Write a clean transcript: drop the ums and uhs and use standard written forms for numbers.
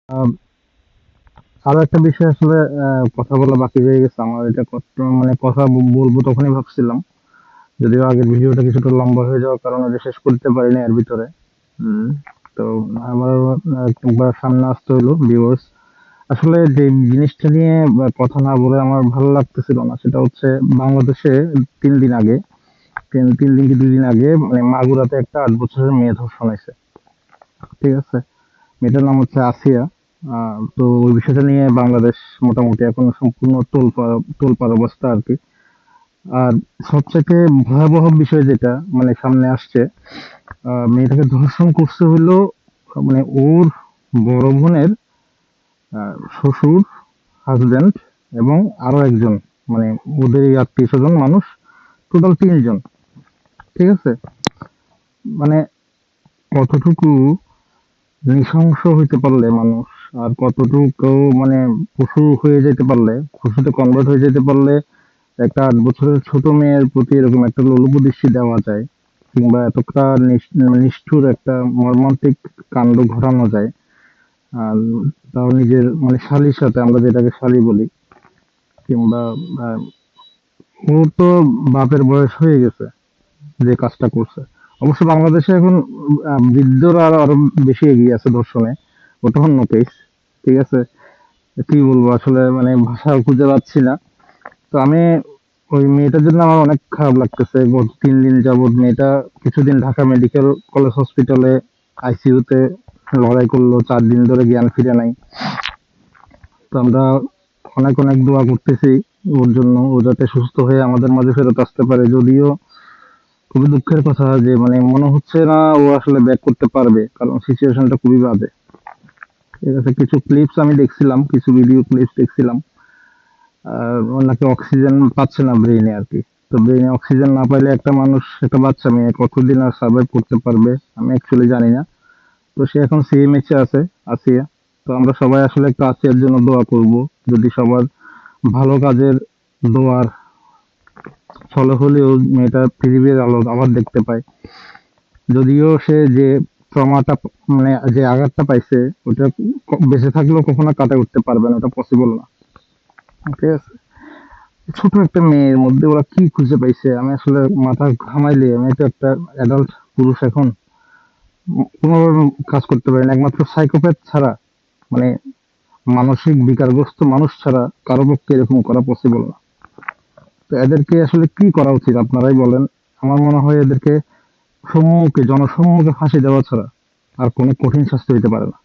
আম আরো একটা বিষয় আসলে কথা বলা বাকি রয়ে গেছে আমার। এটা মানে কথা বলবো তখনই ভাবছিলাম। যদিও আগের ভিডিওটা কিছুটা লম্বা হয়ে যাওয়ার কারণে ওটা শেষ করতে পারিনি এর ভিতরে। হুম। তো আমার একবার সামনে আসতে হলো ভিউয়ার্স। আসলে যে জিনিসটা নিয়ে কথা না বলে আমার ভালো লাগতেছিল না সেটা হচ্ছে বাংলাদেশে ৩ দিন আগে ৩ দিন কি ২ দিন আগে মানে মাগুরাতে একটা ৮ বছরের মেয়ে ধর্ষণ হয়েছে। ঠিক আছে? মেয়েটার নাম হচ্ছে আসিয়া। তো ওই বিষয়টা নিয়ে বাংলাদেশ মোটামুটি এখন সম্পূর্ণ তোলপাড় অবস্থা আরকি। আর সবচাইতে ভয়াবহ বিষয় যেটা মানে সামনে আসছে, মেয়েটাকে ধর্ষণ করছে হইলো মানে ওর বড় বোনের শ্বশুর, হাসব্যান্ড এবং আরো একজন মানে ওদেরই আত্মীয়স্বজন মানুষ, টোটাল ৩ জন। ঠিক আছে? মানে কতটুকু নৃশংস হইতে পারলে মানুষ, আর কতটুকু মানে পশু হয়ে যেতে পারলে, পশুতে কনভার্ট হয়ে যেতে পারলে একটা ৮ বছরের ছোট মেয়ের প্রতি এরকম একটা লোলুপদৃষ্টি দেওয়া যায়, কিংবা এতটা নিষ্ঠুর একটা মর্মান্তিক কাণ্ড ঘটানো যায়। আর তাও নিজের মানে শালীর সাথে, আমরা যেটাকে শালী বলি, কিংবা আহ, ওর তো বাপের বয়স হয়ে গেছে যে কাজটা করছে। অবশ্য বাংলাদেশে এখন বৃদ্ধরা আরো আরো বেশি এগিয়ে আছে ধর্ষণে। ওটা অন্য কেস। ঠিক আছে? কি বলবো আসলে, মানে ভাষা খুঁজে পাচ্ছি না। তো আমি ওই মেয়েটার জন্য আমার অনেক খারাপ লাগতেছে। গত ৩ দিন যাবৎ মেয়েটা কিছুদিন ঢাকা মেডিকেল কলেজ হসপিটালে আইসিইউতে লড়াই করলো, ৪ দিন ধরে জ্ঞান ফিরে নাই। তো আমরা অনেক অনেক দোয়া করতেছি ওর জন্য, ও যাতে সুস্থ হয়ে আমাদের মাঝে ফেরত আসতে পারে। যদিও খুবই দুঃখের কথা যে মানে মনে হচ্ছে না ও আসলে ব্যাক করতে পারবে, কারণ সিচুয়েশনটা খুবই বাজে। ঠিক আছে? কিছু ক্লিপস আমি দেখছিলাম, কিছু ভিডিও ক্লিপস দেখছিলাম। ওর নাকি অক্সিজেন পাচ্ছে না ব্রেইনে আরকি। তো ব্রেইনে অক্সিজেন না পাইলে একটা মানুষ, একটা বাচ্চা মেয়ে কতদিন আর সার্ভাইভ করতে পারবে আমি অ্যাকচুয়ালি জানি না। তো সে এখন সিএমএইচে আছে, আসিয়া। তো আমরা সবাই আসলে একটু আসিয়ার জন্য দোয়া করব। যদি সবার ভালো কাজের দোয়ার ফলে হলেও মেয়েটা পৃথিবীর আলো আবার দেখতে পায়। যদিও সে যে ট্রমাটা মানে যে আঘাতটা পাইছে ওটা বেঁচে থাকলেও কখনো কাটায় উঠতে পারবে না, ওটা পসিবল না। ঠিক আছে? ছোট একটা মেয়ের মধ্যে ওরা কি খুঁজে পাইছে আমি আসলে মাথা ঘামাইলে, আমি তো একটা অ্যাডাল্ট পুরুষ এখন, কোনোভাবে কাজ করতে পারি না একমাত্র সাইকোপ্যাথ ছাড়া, মানে মানসিক বিকারগ্রস্ত মানুষ ছাড়া কারো পক্ষে এরকম করা পসিবল না। তো এদেরকে আসলে কি করা উচিত আপনারাই বলেন। আমার মনে হয় এদেরকে সম্মুখে, জনসম্মুখে ফাঁসি দেওয়া ছাড়া আর কোনো কঠিন শাস্তি হইতে পারে না।